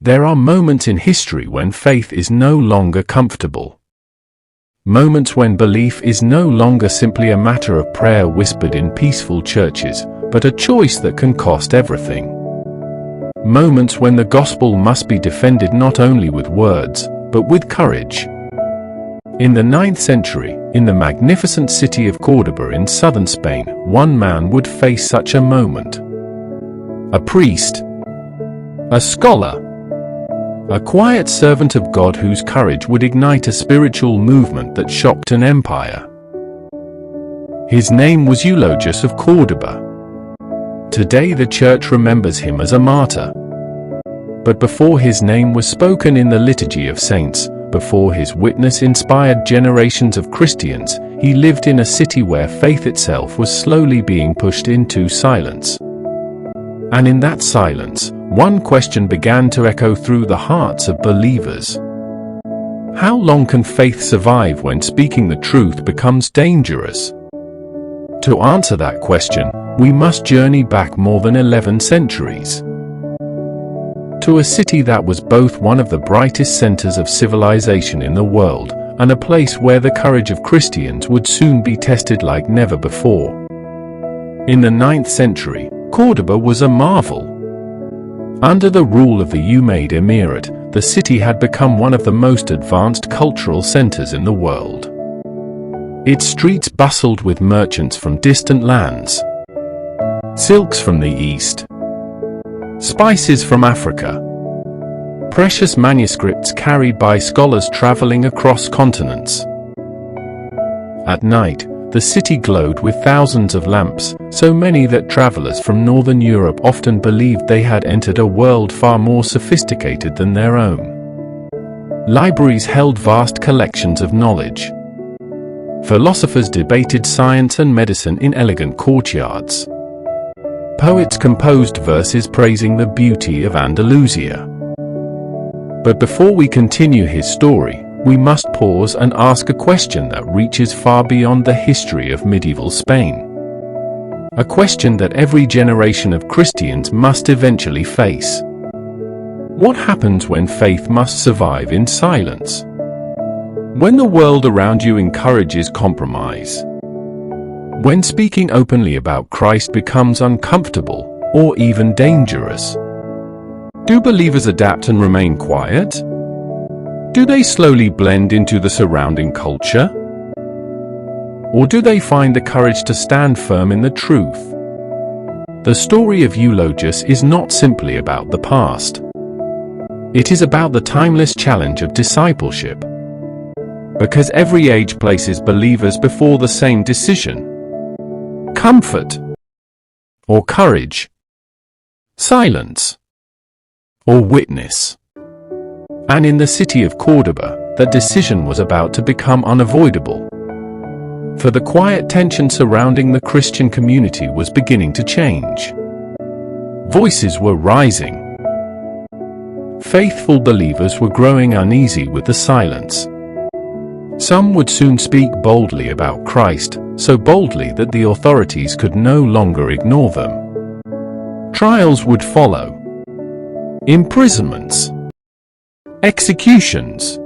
There are moments in history when faith is no longer comfortable. Moments when belief is no longer simply a matter of prayer whispered in peaceful churches, but a choice that can cost everything. Moments when the gospel must be defended not only with words, but with courage. In the 9th century, in the magnificent city of Córdoba in southern Spain, one man would face such a moment. A priest, a scholar, a quiet servant of God whose courage would ignite a spiritual movement that shocked an empire. His name was Eulogius of Córdoba. Today the church remembers him as a martyr. But before his name was spoken in the liturgy of saints, before his witness inspired generations of Christians, he lived in a city where faith itself was slowly being pushed into silence. And in that silence, one question began to echo through the hearts of believers. How long can faith survive when speaking the truth becomes dangerous? To answer that question, we must journey back more than 11 centuries. To a city that was both one of the brightest centers of civilization in the world, and a place where the courage of Christians would soon be tested like never before. In the 9th century, Córdoba was a marvel. Under the rule of the Umayyad Emirate, the city had become one of the most advanced cultural centers in the world. Its streets bustled with merchants from distant lands, silks from the east, spices from Africa, precious manuscripts carried by scholars traveling across continents. At night, the city glowed with thousands of lamps, so many that travelers from Northern Europe often believed they had entered a world far more sophisticated than their own. Libraries held vast collections of knowledge. Philosophers debated science and medicine in elegant courtyards. Poets composed verses praising the beauty of Andalusia. But before we continue his story, we must pause and ask a question that reaches far beyond the history of medieval Spain. A question that every generation of Christians must eventually face. What happens when faith must survive in silence? When the world around you encourages compromise? When speaking openly about Christ becomes uncomfortable or even dangerous? Do believers adapt and remain quiet? Do they slowly blend into the surrounding culture? Or do they find the courage to stand firm in the truth? The story of Eulogius is not simply about the past. It is about the timeless challenge of discipleship. Because every age places believers before the same decision: comfort or courage, silence or witness. And in the city of Córdoba, that decision was about to become unavoidable. For the quiet tension surrounding the Christian community was beginning to change. Voices were rising. Faithful believers were growing uneasy with the silence. Some would soon speak boldly about Christ, so boldly that the authorities could no longer ignore them. Trials would follow. Imprisonments. Executions.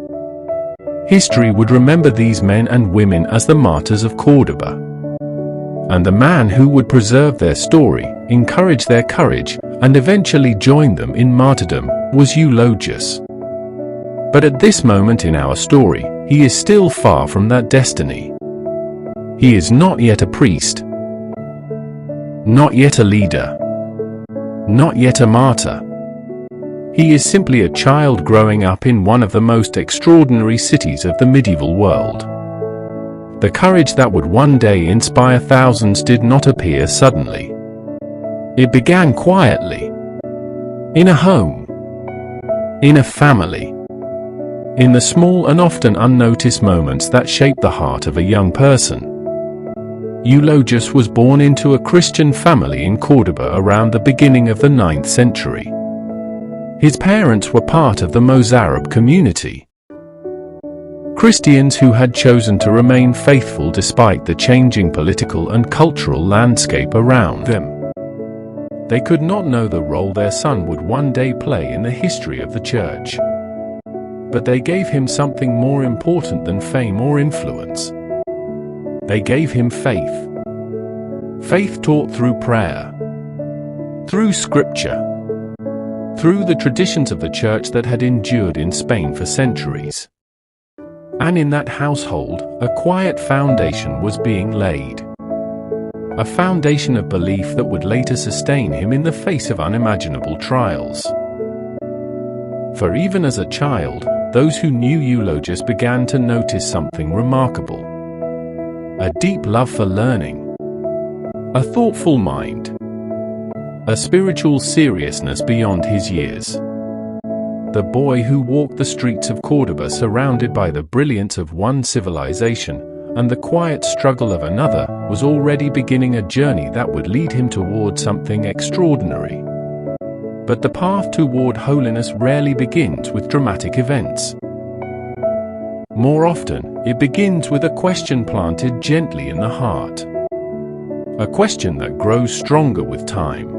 History would remember these men and women as the martyrs of Córdoba. And the man who would preserve their story, encourage their courage, and eventually join them in martyrdom was Eulogius. But at this moment in our story, he is still far from that destiny. He is not yet a priest, not yet a leader, not yet a martyr. He is simply a child growing up in one of the most extraordinary cities of the medieval world. The courage that would one day inspire thousands did not appear suddenly. It began quietly. In a home. In a family. In the small and often unnoticed moments that shape the heart of a young person. Eulogius was born into a Christian family in Córdoba around the beginning of the 9th century. His parents were part of the Mozarab community. Christians who had chosen to remain faithful despite the changing political and cultural landscape around them. They could not know the role their son would one day play in the history of the church. But they gave him something more important than fame or influence. They gave him faith. Faith taught through prayer, through scripture, through the traditions of the church that had endured in Spain for centuries. And in that household, a quiet foundation was being laid. A foundation of belief that would later sustain him in the face of unimaginable trials. For even as a child, those who knew Eulogius began to notice something remarkable. A deep love for learning. A thoughtful mind. A spiritual seriousness beyond his years. The boy who walked the streets of Córdoba surrounded by the brilliance of one civilization and the quiet struggle of another was already beginning a journey that would lead him toward something extraordinary. But the path toward holiness rarely begins with dramatic events. More often, it begins with a question planted gently in the heart. A question that grows stronger with time.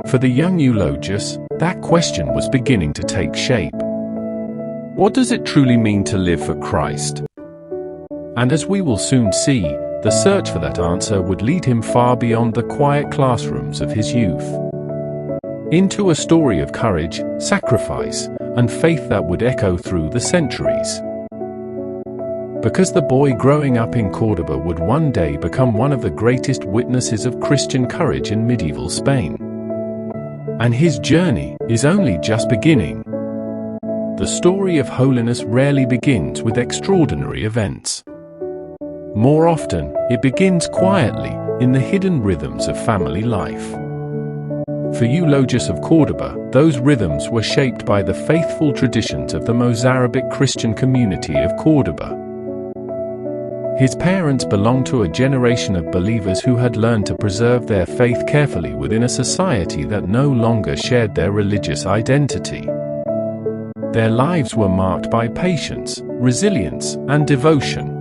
For the young Eulogius, that question was beginning to take shape. What does it truly mean to live for Christ? And as we will soon see, the search for that answer would lead him far beyond the quiet classrooms of his youth. Into a story of courage, sacrifice, and faith that would echo through the centuries. Because the boy growing up in Córdoba would one day become one of the greatest witnesses of Christian courage in medieval Spain. And his journey is only just beginning. The story of holiness rarely begins with extraordinary events. More often, it begins quietly in the hidden rhythms of family life. For Eulogius of Córdoba, those rhythms were shaped by the faithful traditions of the Mozarabic Christian community of Córdoba. His parents belonged to a generation of believers who had learned to preserve their faith carefully within a society that no longer shared their religious identity. Their lives were marked by patience, resilience, and devotion.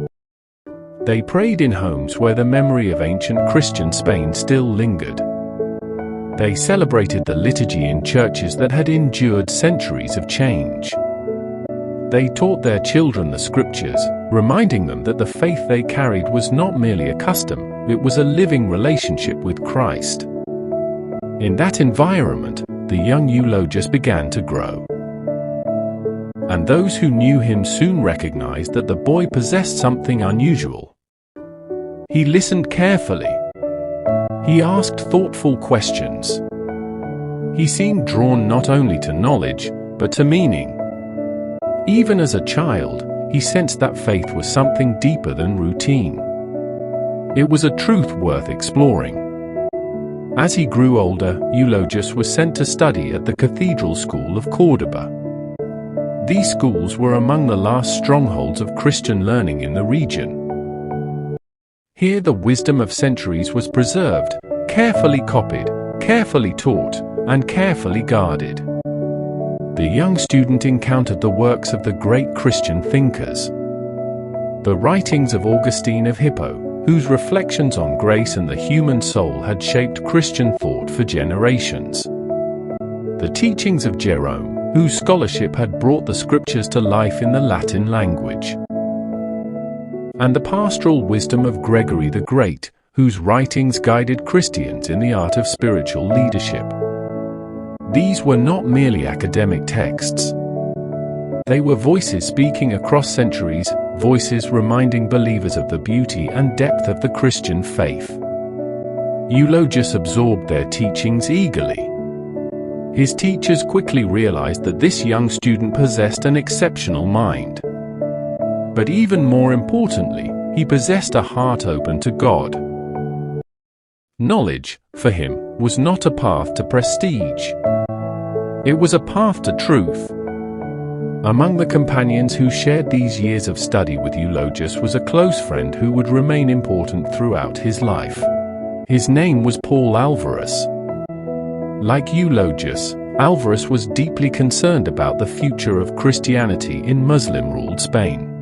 They prayed in homes where the memory of ancient Christian Spain still lingered. They celebrated the liturgy in churches that had endured centuries of change. They taught their children the scriptures, reminding them that the faith they carried was not merely a custom, it was a living relationship with Christ. In that environment, the young Eulogius began to grow. And those who knew him soon recognized that the boy possessed something unusual. He listened carefully. He asked thoughtful questions. He seemed drawn not only to knowledge, but to meaning. Even as a child, he sensed that faith was something deeper than routine. It was a truth worth exploring. As he grew older, Eulogius was sent to study at the Cathedral School of Córdoba. These schools were among the last strongholds of Christian learning in the region. Here the wisdom of centuries was preserved, carefully copied, carefully taught, and carefully guarded. The young student encountered the works of the great Christian thinkers. The writings of Augustine of Hippo, whose reflections on grace and the human soul had shaped Christian thought for generations. The teachings of Jerome, whose scholarship had brought the scriptures to life in the Latin language. And the pastoral wisdom of Gregory the Great, whose writings guided Christians in the art of spiritual leadership. These were not merely academic texts. They were voices speaking across centuries, voices reminding believers of the beauty and depth of the Christian faith. Eulogius absorbed their teachings eagerly. His teachers quickly realized that this young student possessed an exceptional mind. But even more importantly, he possessed a heart open to God. Knowledge, for him, was not a path to prestige. It was a path to truth. Among the companions who shared these years of study with Eulogius was a close friend who would remain important throughout his life. His name was Paul Alvarez. Like Eulogius, Alvarez was deeply concerned about the future of Christianity in Muslim-ruled Spain.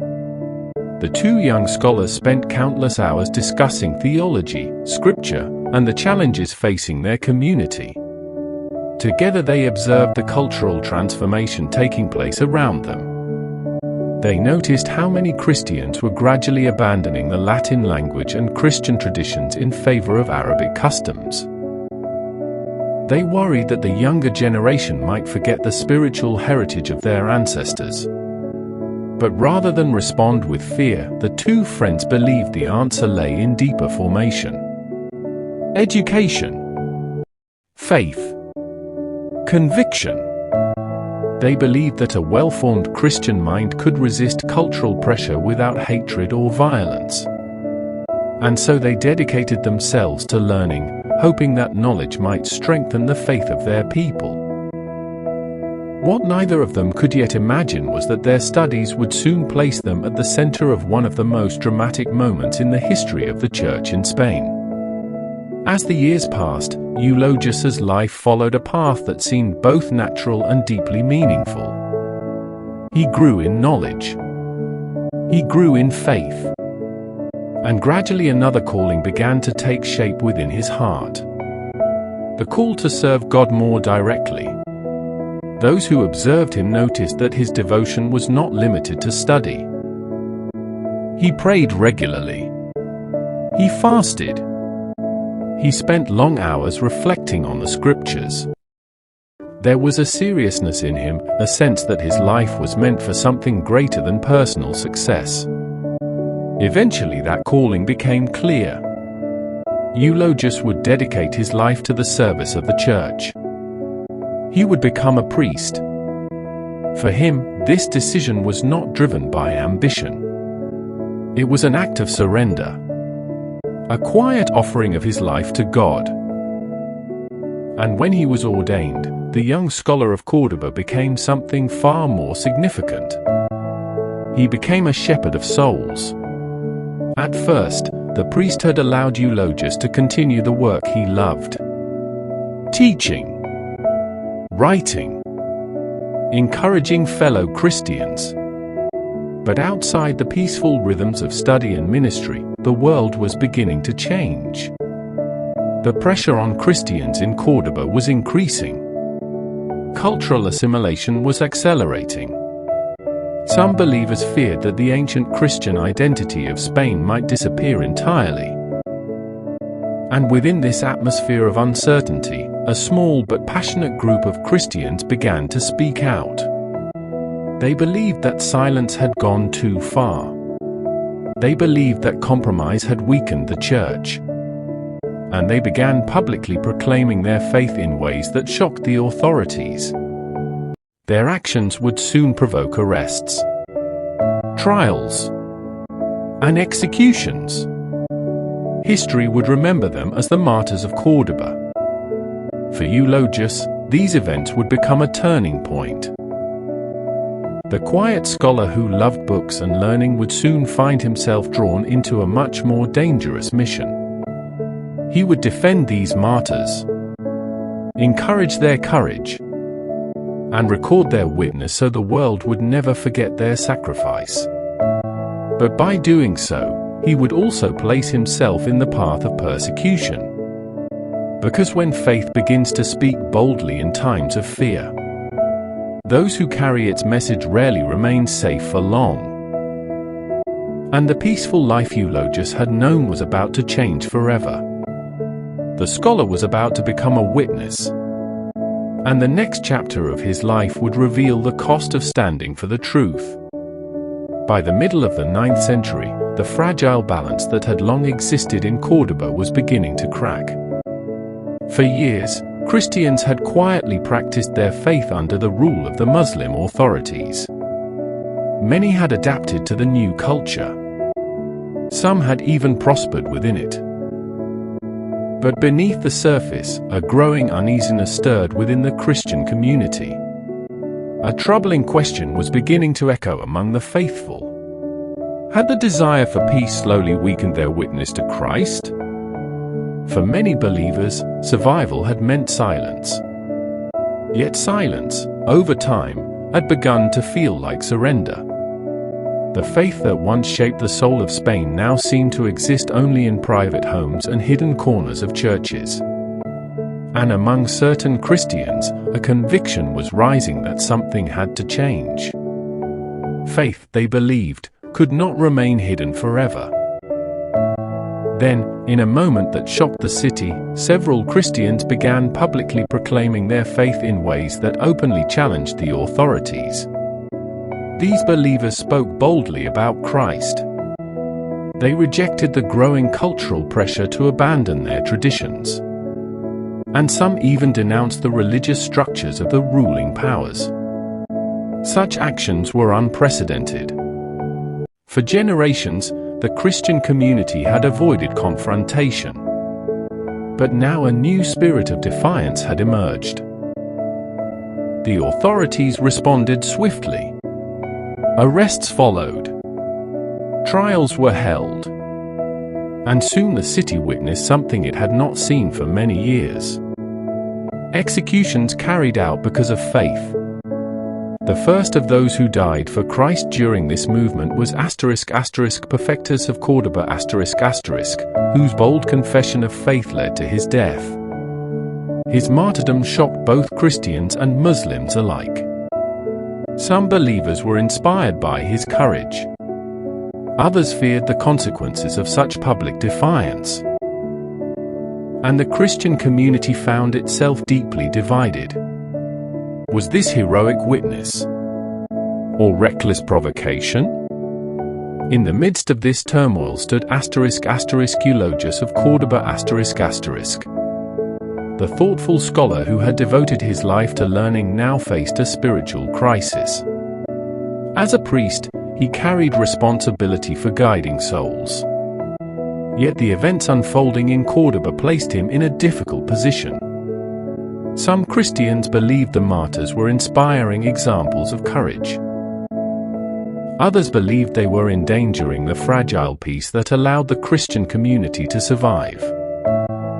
The two young scholars spent countless hours discussing theology, scripture, and the challenges facing their community. Together they observed the cultural transformation taking place around them. They noticed how many Christians were gradually abandoning the Latin language and Christian traditions in favor of Arabic customs. They worried that the younger generation might forget the spiritual heritage of their ancestors. But rather than respond with fear, the two friends believed the answer lay in deeper formation. Education, faith, conviction. They believed that a well-formed Christian mind could resist cultural pressure without hatred or violence. And so they dedicated themselves to learning, hoping that knowledge might strengthen the faith of their people. What neither of them could yet imagine was that their studies would soon place them at the center of one of the most dramatic moments in the history of the Church in Spain. As the years passed, Eulogius's life followed a path that seemed both natural and deeply meaningful. He grew in knowledge. He grew in faith. And gradually another calling began to take shape within his heart. The call to serve God more directly. Those who observed him noticed that his devotion was not limited to study. He prayed regularly. He fasted. He spent long hours reflecting on the scriptures. There was a seriousness in him, a sense that his life was meant for something greater than personal success. Eventually that calling became clear. Eulogius would dedicate his life to the service of the church. He would become a priest. For him, this decision was not driven by ambition. It was an act of surrender. A quiet offering of his life to God. And when he was ordained, the young scholar of Córdoba became something far more significant. He became a shepherd of souls. At first, the priesthood allowed Eulogius to continue the work he loved. Teaching, writing, encouraging fellow Christians. But outside the peaceful rhythms of study and ministry, the world was beginning to change. The pressure on Christians in Córdoba was increasing. Cultural assimilation was accelerating. Some believers feared that the ancient Christian identity of Spain might disappear entirely. And within this atmosphere of uncertainty, a small but passionate group of Christians began to speak out. They believed that silence had gone too far. They believed that compromise had weakened the church. And they began publicly proclaiming their faith in ways that shocked the authorities. Their actions would soon provoke arrests, trials, and executions. History would remember them as the martyrs of Córdoba. For Eulogius, these events would become a turning point. The quiet scholar who loved books and learning would soon find himself drawn into a much more dangerous mission. He would defend these martyrs, encourage their courage, and record their witness so the world would never forget their sacrifice. But by doing so, he would also place himself in the path of persecution. Because when faith begins to speak boldly in times of fear, those who carry its message rarely remain safe for long. And the peaceful life Eulogius had known was about to change forever. The scholar was about to become a witness. And the next chapter of his life would reveal the cost of standing for the truth. By the middle of the 9th century, the fragile balance that had long existed in Córdoba was beginning to crack. For years, Christians had quietly practiced their faith under the rule of the Muslim authorities. Many had adapted to the new culture. Some had even prospered within it. But beneath the surface, a growing uneasiness stirred within the Christian community. A troubling question was beginning to echo among the faithful. Had the desire for peace slowly weakened their witness to Christ? For many believers, survival had meant silence. Yet silence, over time, had begun to feel like surrender. The faith that once shaped the soul of Spain now seemed to exist only in private homes and hidden corners of churches. And among certain Christians, a conviction was rising that something had to change. Faith, they believed, could not remain hidden forever. Then, in a moment that shocked the city, several Christians began publicly proclaiming their faith in ways that openly challenged the authorities. These believers spoke boldly about Christ. They rejected the growing cultural pressure to abandon their traditions. And some even denounced the religious structures of the ruling powers. Such actions were unprecedented. For generations, the Christian community had avoided confrontation. But now a new spirit of defiance had emerged. The authorities responded swiftly. Arrests followed. Trials were held. And soon the city witnessed something it had not seen for many years. Executions carried out because of faith. The first of those who died for Christ during this movement was Eulogius of Córdoba whose bold confession of faith led to his death. His martyrdom shocked both Christians and Muslims alike. Some believers were inspired by his courage. Others feared the consequences of such public defiance. And the Christian community found itself deeply divided. Was this heroic witness or reckless provocation? In the midst of this turmoil stood Eulogius of Córdoba The thoughtful scholar who had devoted his life to learning now faced a spiritual crisis. As a priest, he carried responsibility for guiding souls. Yet the events unfolding in Córdoba placed him in a difficult position. Some Christians believed the martyrs were inspiring examples of courage. Others believed they were endangering the fragile peace that allowed the Christian community to survive.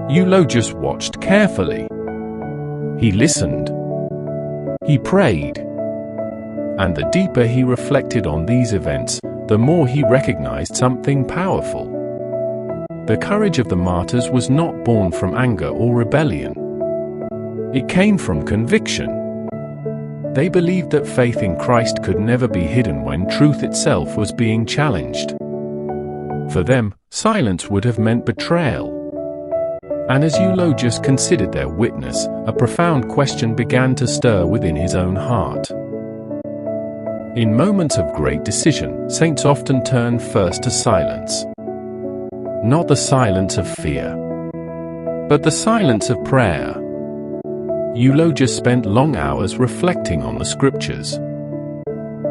Eulogius watched carefully. He listened. He prayed. And the deeper he reflected on these events, the more he recognized something powerful. The courage of the martyrs was not born from anger or rebellion. It came from conviction. They believed that faith in Christ could never be hidden when truth itself was being challenged. For them, silence would have meant betrayal. And as Eulogius considered their witness, a profound question began to stir within his own heart. In moments of great decision, saints often turn first to silence. Not the silence of fear, but the silence of prayer. Eulogius spent long hours reflecting on the scriptures.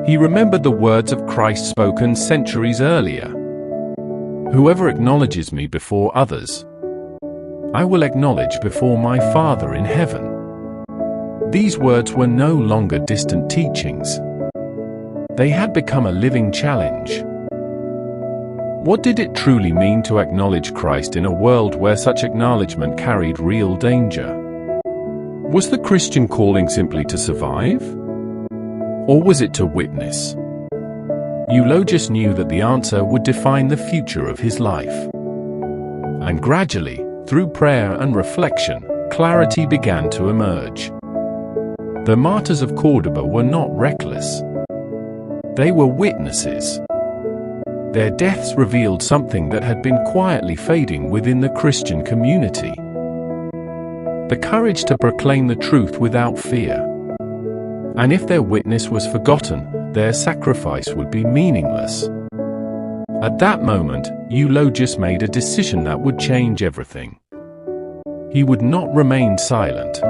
He remembered the words of Christ spoken centuries earlier. Whoever acknowledges me before others, I will acknowledge before my Father in heaven. These words were no longer distant teachings. They had become a living challenge. What did it truly mean to acknowledge Christ in a world where such acknowledgement carried real danger? Was the Christian calling simply to survive? Or was it to witness? Eulogius knew that the answer would define the future of his life. And gradually, through prayer and reflection, clarity began to emerge. The martyrs of Córdoba were not reckless. They were witnesses. Their deaths revealed something that had been quietly fading within the Christian community. The courage to proclaim the truth without fear. And if their witness was forgotten, their sacrifice would be meaningless. At that moment, Eulogius made a decision that would change everything. He would not remain silent.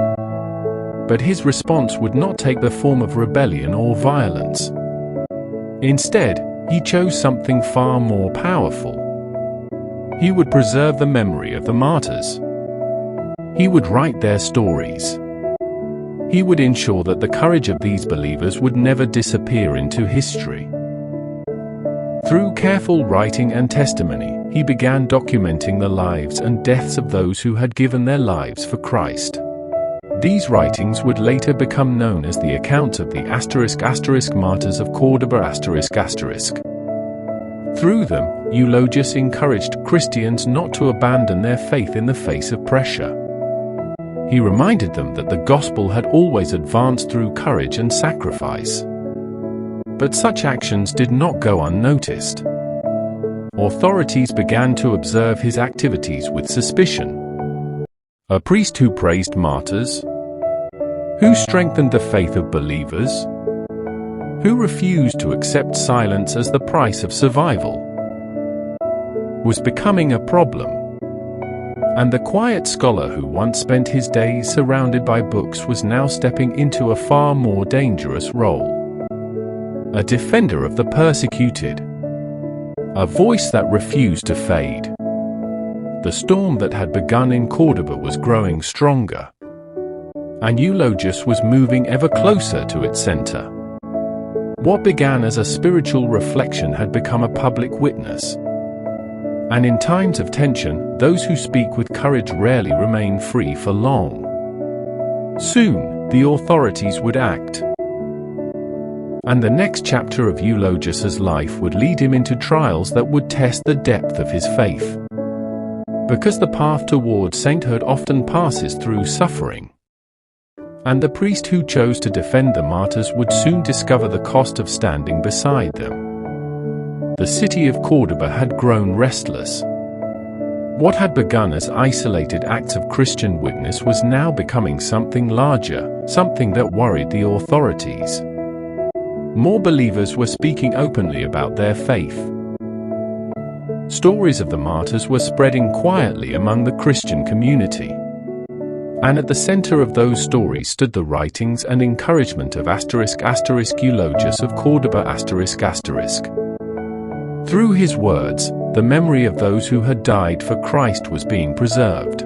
But his response would not take the form of rebellion or violence. Instead, he chose something far more powerful. He would preserve the memory of the martyrs. He would write their stories. He would ensure that the courage of these believers would never disappear into history. Through careful writing and testimony, he began documenting the lives and deaths of those who had given their lives for Christ. These writings would later become known as the account of the *** martyrs of Córdoba ***. Through them, Eulogius encouraged Christians not to abandon their faith in the face of pressure. He reminded them that the gospel had always advanced through courage and sacrifice. But such actions did not go unnoticed. Authorities began to observe his activities with suspicion. A priest who praised martyrs? Who strengthened the faith of believers? Who refused to accept silence as the price of survival? Was becoming a problem. And the quiet scholar who once spent his days surrounded by books was now stepping into a far more dangerous role. A defender of the persecuted. A voice that refused to fade. The storm that had begun in Córdoba was growing stronger. And Eulogius was moving ever closer to its center. What began as a spiritual reflection had become a public witness. And in times of tension, those who speak with courage rarely remain free for long. Soon, the authorities would act. And the next chapter of Eulogius's life would lead him into trials that would test the depth of his faith. Because the path toward sainthood often passes through suffering. And the priest who chose to defend the martyrs would soon discover the cost of standing beside them. The city of Córdoba had grown restless. What had begun as isolated acts of Christian witness was now becoming something larger, something that worried the authorities. More believers were speaking openly about their faith. Stories of the martyrs were spreading quietly among the Christian community. And at the center of those stories stood the writings and encouragement of Eulogius of Córdoba ***. Through his words, the memory of those who had died for Christ was being preserved.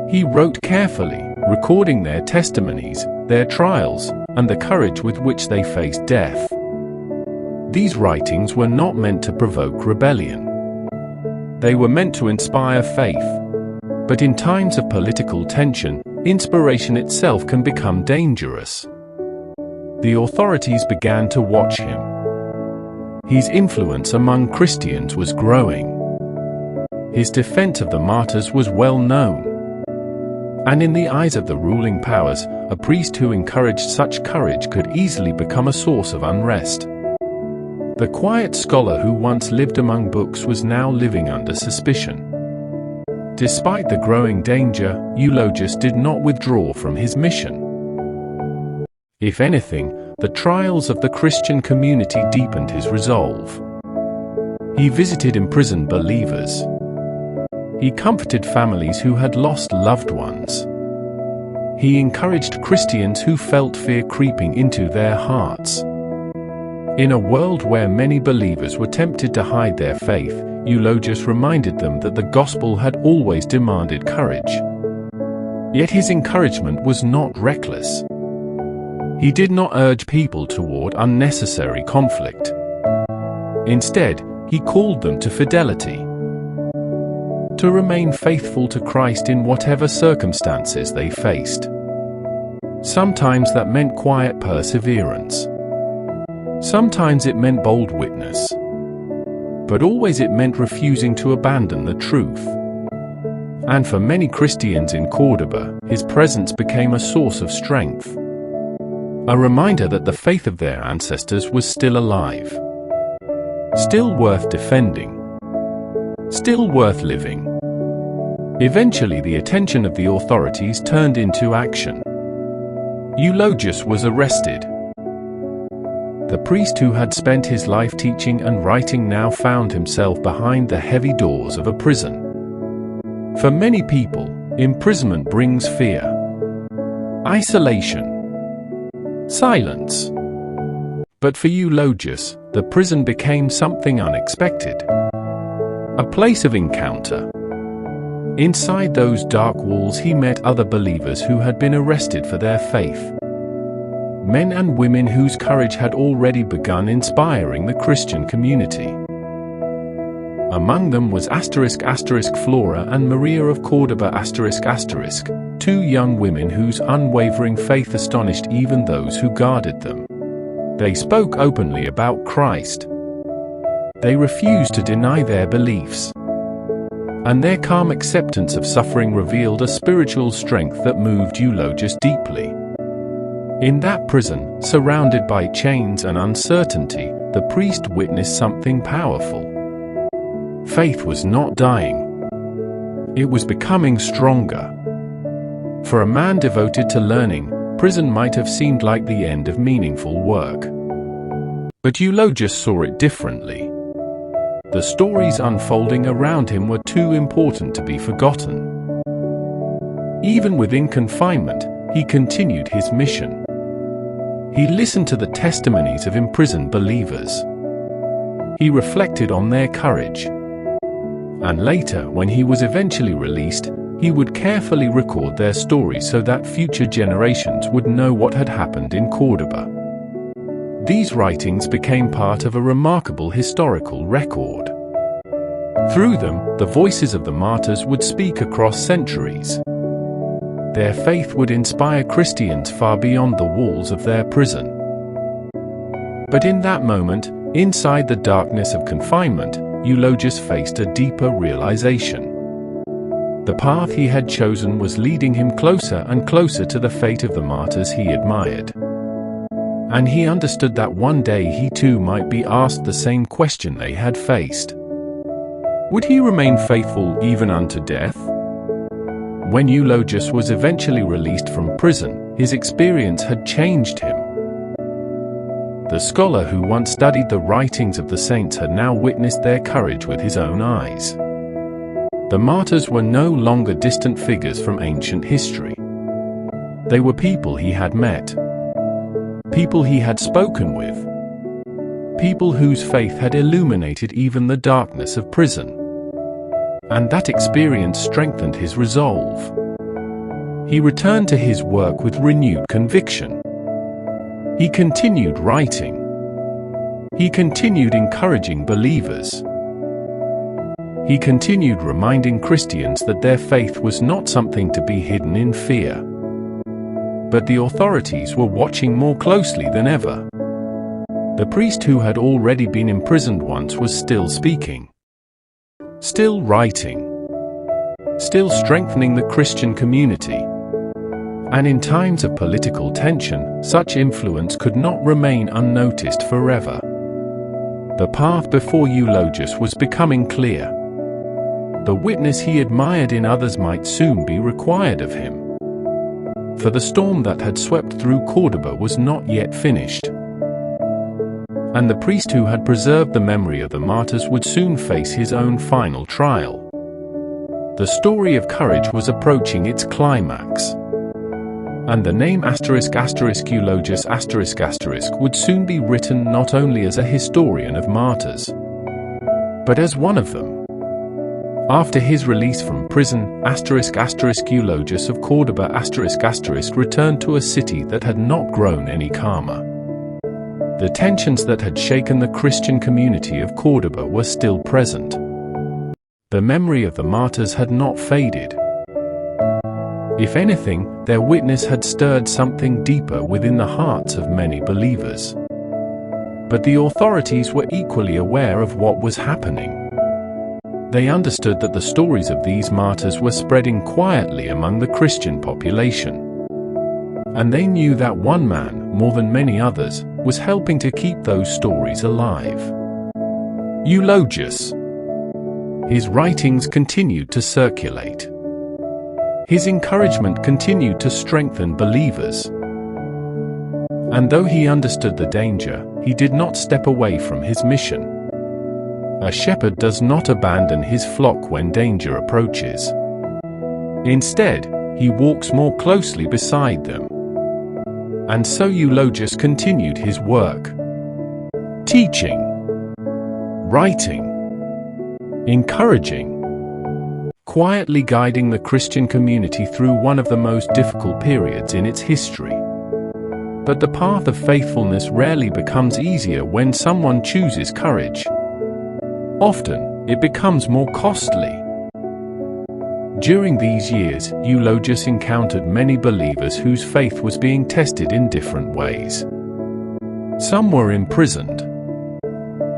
He wrote carefully, recording their testimonies, their trials, and the courage with which they faced death. These writings were not meant to provoke rebellion. They were meant to inspire faith. But in times of political tension, inspiration itself can become dangerous. The authorities began to watch him. His influence among Christians was growing. His defense of the martyrs was well known. And in the eyes of the ruling powers, a priest who encouraged such courage could easily become a source of unrest. The quiet scholar who once lived among books was now living under suspicion. Despite the growing danger, Eulogius did not withdraw from his mission. If anything, the trials of the Christian community deepened his resolve. He visited imprisoned believers. He comforted families who had lost loved ones. He encouraged Christians who felt fear creeping into their hearts. In a world where many believers were tempted to hide their faith, Eulogius reminded them that the gospel had always demanded courage. Yet his encouragement was not reckless. He did not urge people toward unnecessary conflict. Instead, he called them to fidelity. To remain faithful to Christ in whatever circumstances they faced. Sometimes that meant quiet perseverance. Sometimes it meant bold witness. But always it meant refusing to abandon the truth. And for many Christians in Córdoba, his presence became a source of strength. A reminder that the faith of their ancestors was still alive. Still worth defending. Still worth living. Eventually the attention of the authorities turned into action. Eulogius was arrested. The priest who had spent his life teaching and writing now found himself behind the heavy doors of a prison. For many people, imprisonment brings fear, isolation, silence. But for Eulogius, the prison became something unexpected. A place of encounter. Inside those dark walls he met other believers who had been arrested for their faith. Men and women whose courage had already begun inspiring the Christian community. Among them was Flora and Maria of Córdoba ***, two young women whose unwavering faith astonished even those who guarded them. They spoke openly about Christ. They refused to deny their beliefs. And their calm acceptance of suffering revealed a spiritual strength that moved Eulogius deeply. In that prison, surrounded by chains and uncertainty, the priest witnessed something powerful. Faith was not dying. It was becoming stronger. For a man devoted to learning, prison might have seemed like the end of meaningful work. But Eulogius saw it differently. The stories unfolding around him were too important to be forgotten. Even within confinement, he continued his mission. He listened to the testimonies of imprisoned believers. He reflected on their courage. And later, when he was eventually released, he would carefully record their stories so that future generations would know what had happened in Córdoba. These writings became part of a remarkable historical record. Through them, the voices of the martyrs would speak across centuries. Their faith would inspire Christians far beyond the walls of their prison. But in that moment, inside the darkness of confinement, Eulogius faced a deeper realization. The path he had chosen was leading him closer and closer to the fate of the martyrs he admired. And he understood that one day he too might be asked the same question they had faced. Would he remain faithful even unto death? When Eulogius was eventually released from prison, his experience had changed him. The scholar who once studied the writings of the saints had now witnessed their courage with his own eyes. The martyrs were no longer distant figures from ancient history. They were people he had met. People he had spoken with. People whose faith had illuminated even the darkness of prison. And that experience strengthened his resolve. He returned to his work with renewed conviction. He continued writing. He continued encouraging believers. He continued reminding Christians that their faith was not something to be hidden in fear. But the authorities were watching more closely than ever. The priest who had already been imprisoned once was still speaking. Still writing. Still strengthening the Christian community. And in times of political tension, such influence could not remain unnoticed forever. The path before Eulogius was becoming clear. The witness he admired in others might soon be required of him. For the storm that had swept through Córdoba was not yet finished. And the priest who had preserved the memory of the martyrs would soon face his own final trial. The story of courage was approaching its climax. And the name Eulogius would soon be written not only as a historian of martyrs, but as one of them. After his release from prison, Eulogius of Córdoba returned to a city that had not grown any calmer. The tensions that had shaken the Christian community of Córdoba were still present. The memory of the martyrs had not faded. If anything, their witness had stirred something deeper within the hearts of many believers. But the authorities were equally aware of what was happening. They understood that the stories of these martyrs were spreading quietly among the Christian population. And they knew that one man, more than many others, was helping to keep those stories alive. Eulogius. His writings continued to circulate. His encouragement continued to strengthen believers. And though he understood the danger, he did not step away from his mission. A shepherd does not abandon his flock when danger approaches. Instead, he walks more closely beside them. And so Eulogius continued his work. Teaching. Writing. Encouraging. Quietly guiding the Christian community through one of the most difficult periods in its history. But the path of faithfulness rarely becomes easier when someone chooses courage. Often, it becomes more costly. During these years, Eulogius encountered many believers whose faith was being tested in different ways. Some were imprisoned.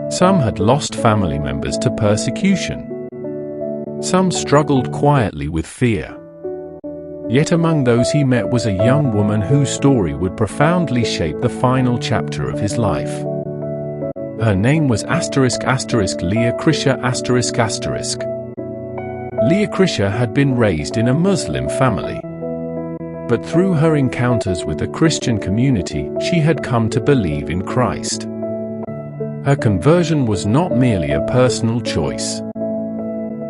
Some had lost family members to persecution. Some struggled quietly with fear. Yet among those he met was a young woman whose story would profoundly shape the final chapter of his life. Her name was Leocritia. Leocritia had been raised in a Muslim family. But through her encounters with the Christian community, she had come to believe in Christ. Her conversion was not merely a personal choice.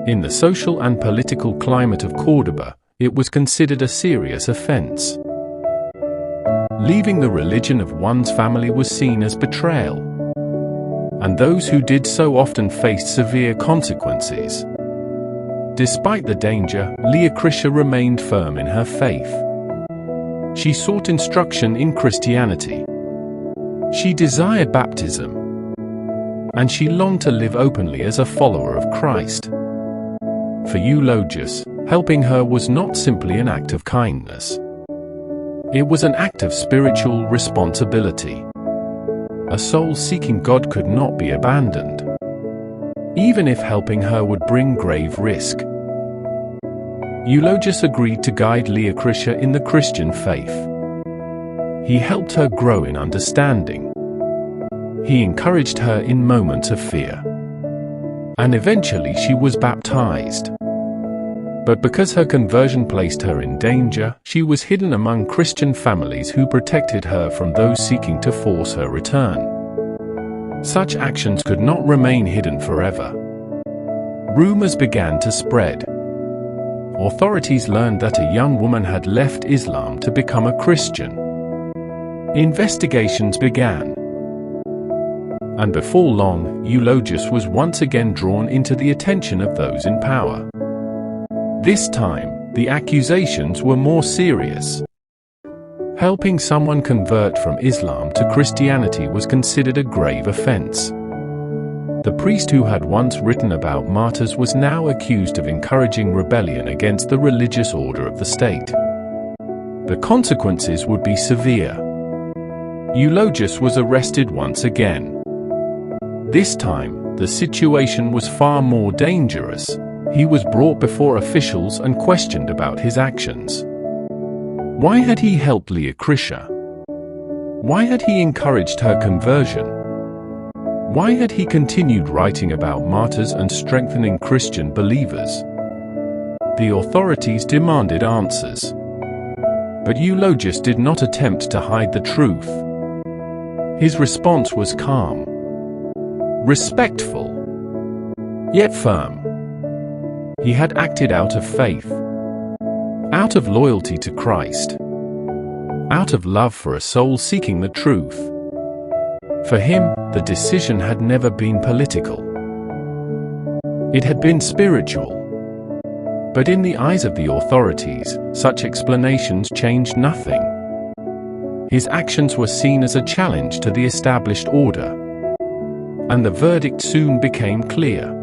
In the social and political climate of Córdoba, it was considered a serious offense. Leaving the religion of one's family was seen as betrayal, and those who did so often faced severe consequences. Despite the danger, Leocritia remained firm in her faith. She sought instruction in Christianity. She desired baptism, and she longed to live openly as a follower of Christ. For Eulogius, helping her was not simply an act of kindness. It was an act of spiritual responsibility. A soul seeking God could not be abandoned, even if helping her would bring grave risk. Eulogius agreed to guide Leocritia in the Christian faith. He helped her grow in understanding. He encouraged her in moments of fear. And eventually she was baptized. But because her conversion placed her in danger, she was hidden among Christian families who protected her from those seeking to force her return. Such actions could not remain hidden forever. Rumors began to spread. Authorities learned that a young woman had left Islam to become a Christian. Investigations began. And before long, Eulogius was once again drawn into the attention of those in power. This time, the accusations were more serious. Helping someone convert from Islam to Christianity was considered a grave offense. The priest who had once written about martyrs was now accused of encouraging rebellion against the religious order of the state. The consequences would be severe. Eulogius was arrested once again. This time, the situation was far more dangerous. He was brought before officials and questioned about his actions. Why had he helped Leocritia? Why had he encouraged her conversion? Why had he continued writing about martyrs and strengthening Christian believers? The authorities demanded answers. But Eulogius did not attempt to hide the truth. His response was calm, respectful, yet firm. He had acted out of faith, out of loyalty to Christ, out of love for a soul seeking the truth. For him, the decision had never been political. It had been spiritual. But in the eyes of the authorities, such explanations changed nothing. His actions were seen as a challenge to the established order. And the verdict soon became clear.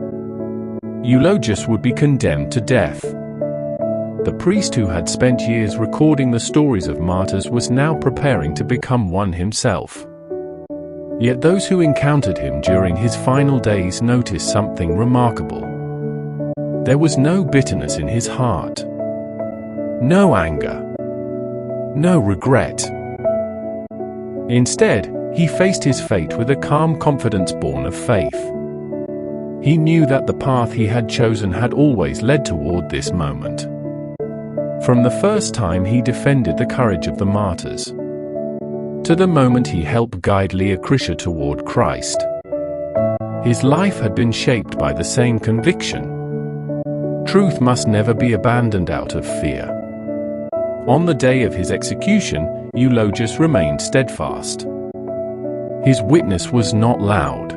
Eulogius would be condemned to death. The priest who had spent years recording the stories of martyrs was now preparing to become one himself. Yet those who encountered him during his final days noticed something remarkable. There was no bitterness in his heart, no anger, no regret. Instead, he faced his fate with a calm confidence born of faith. He knew that the path he had chosen had always led toward this moment. From the first time he defended the courage of the martyrs, to the moment he helped guide Leocritia toward Christ, his life had been shaped by the same conviction. Truth must never be abandoned out of fear. On the day of his execution, Eulogius remained steadfast. His witness was not loud.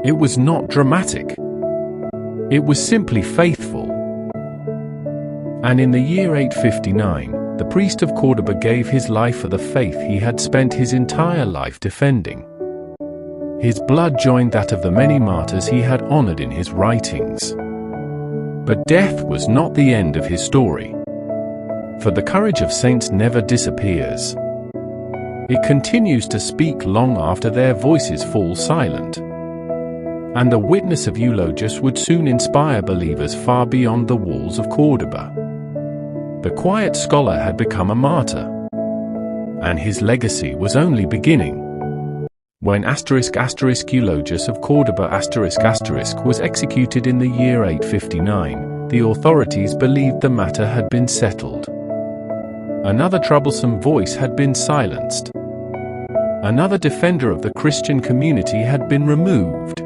It was not dramatic. It was simply faithful. And in the year 859, the priest of Córdoba gave his life for the faith he had spent his entire life defending. His blood joined that of the many martyrs he had honored in his writings. But death was not the end of his story. For the courage of saints never disappears. It continues to speak long after their voices fall silent. And the witness of Eulogius would soon inspire believers far beyond the walls of Córdoba. The quiet scholar had become a martyr, and his legacy was only beginning. When Eulogius of Córdoba was executed in the year 859, the authorities believed the matter had been settled. Another troublesome voice had been silenced. Another defender of the Christian community had been removed.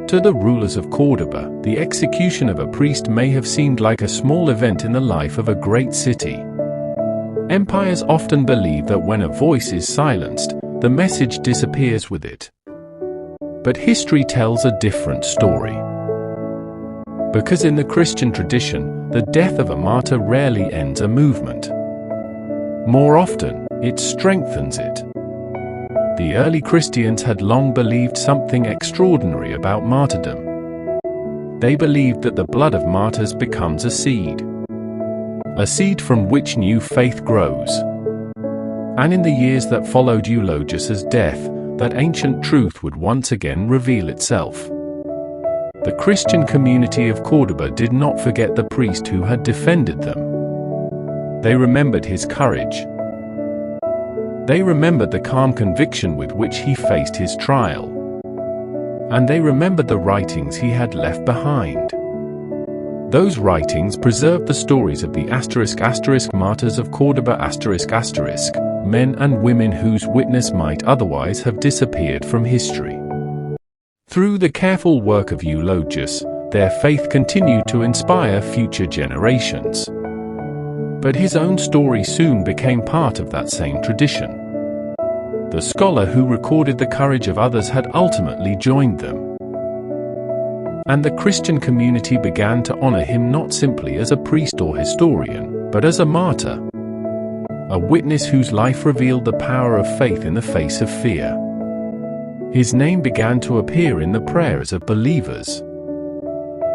To the rulers of Córdoba, the execution of a priest may have seemed like a small event in the life of a great city. Empires often believe that when a voice is silenced, the message disappears with it. But history tells a different story. Because in the Christian tradition, the death of a martyr rarely ends a movement. More often, it strengthens it. The early Christians had long believed something extraordinary about martyrdom. They believed that the blood of martyrs becomes a seed from which new faith grows. And in the years that followed Eulogius's death, that ancient truth would once again reveal itself. The Christian community of Córdoba did not forget the priest who had defended them. They remembered his courage. They remembered the calm conviction with which he faced his trial. And they remembered the writings he had left behind. Those writings preserved the stories of the martyrs of Córdoba men and women whose witness might otherwise have disappeared from history. Through the careful work of Eulogius, their faith continued to inspire future generations. But his own story soon became part of that same tradition. The scholar who recorded the courage of others had ultimately joined them. And the Christian community began to honor him not simply as a priest or historian, but as a martyr. A witness whose life revealed the power of faith in the face of fear. His name began to appear in the prayers of believers.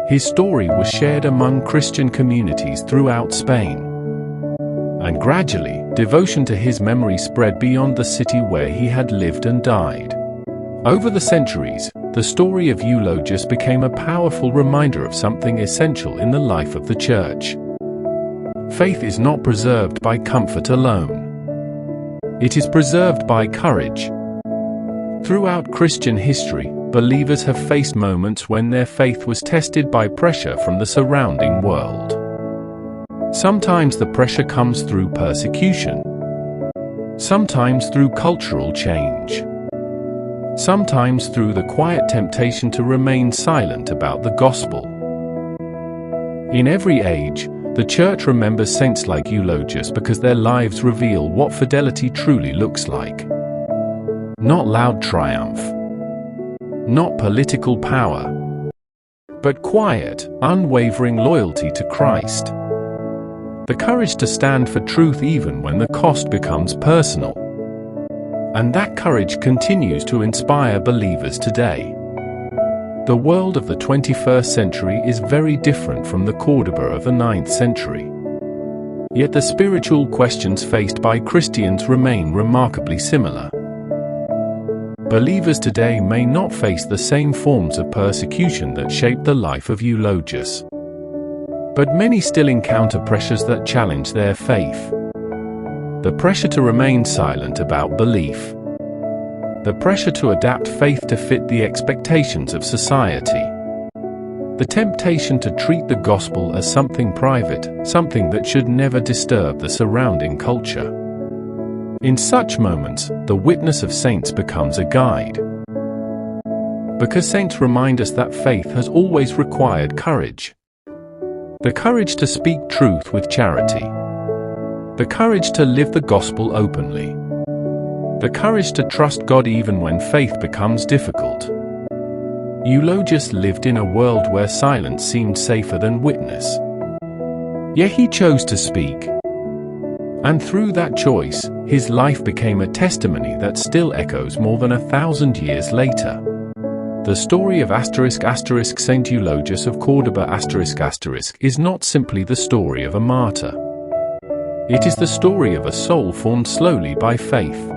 His story was shared among Christian communities throughout Spain. And gradually, devotion to his memory spread beyond the city where he had lived and died. Over the centuries, the story of Eulogius became a powerful reminder of something essential in the life of the Church. Faith is not preserved by comfort alone. It is preserved by courage. Throughout Christian history, believers have faced moments when their faith was tested by pressure from the surrounding world. Sometimes the pressure comes through persecution. Sometimes through cultural change. Sometimes through the quiet temptation to remain silent about the gospel. In every age, the Church remembers saints like Eulogius because their lives reveal what fidelity truly looks like. Not loud triumph. Not political power. But quiet, unwavering loyalty to Christ. The courage to stand for truth even when the cost becomes personal. And that courage continues to inspire believers today. The world of the 21st century is very different from the Córdoba of the 9th century. Yet the spiritual questions faced by Christians remain remarkably similar. Believers today may not face the same forms of persecution that shaped the life of Eulogius. But many still encounter pressures that challenge their faith. The pressure to remain silent about belief. The pressure to adapt faith to fit the expectations of society. The temptation to treat the gospel as something private, something that should never disturb the surrounding culture. In such moments, the witness of saints becomes a guide. Because saints remind us that faith has always required courage. The courage to speak truth with charity. The courage to live the gospel openly. The courage to trust God even when faith becomes difficult. Eulogius lived in a world where silence seemed safer than witness. Yet he chose to speak. And through that choice, his life became a testimony that still echoes more than 1,000 years later. The story of Saint Eulogius of Córdoba is not simply the story of a martyr. It is the story of a soul formed slowly by faith.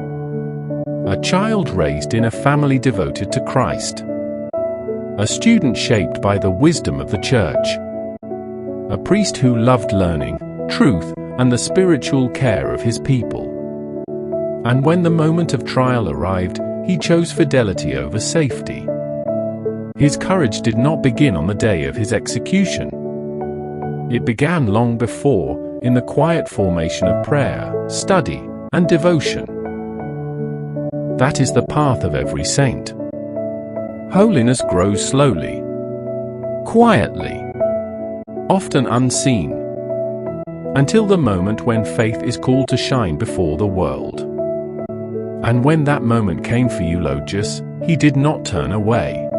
A child raised in a family devoted to Christ. a student shaped by the wisdom of the Church, a priest who loved learning, truth, and the spiritual care of his people. And when the moment of trial arrived, he chose fidelity over safety. His courage did not begin on the day of his execution. It began long before, in the quiet formation of prayer, study, and devotion. That is the path of every saint. Holiness grows slowly, quietly, often unseen, until the moment when faith is called to shine before the world. And when that moment came for Eulogius, he did not turn away.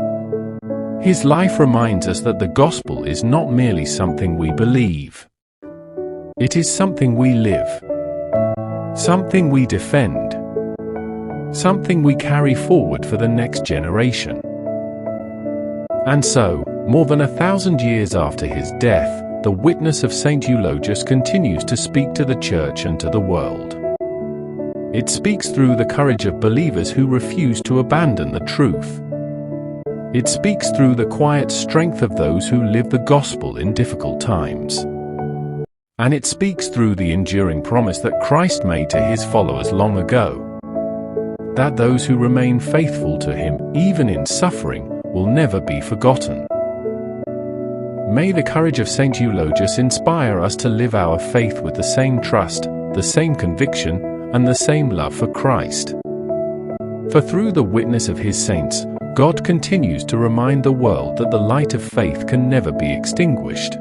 His life reminds us that the gospel is not merely something we believe. It is something we live, something we defend, something we carry forward for the next generation. And so, more than 1,000 years after his death, the witness of Saint Eulogius continues to speak to the Church and to the world. It speaks through the courage of believers who refuse to abandon the truth. It speaks through the quiet strength of those who live the gospel in difficult times. And it speaks through the enduring promise that Christ made to his followers long ago, that those who remain faithful to him, even in suffering, will never be forgotten. May the courage of Saint Eulogius inspire us to live our faith with the same trust, the same conviction, and the same love for Christ. For through the witness of his saints, God continues to remind the world that the light of faith can never be extinguished.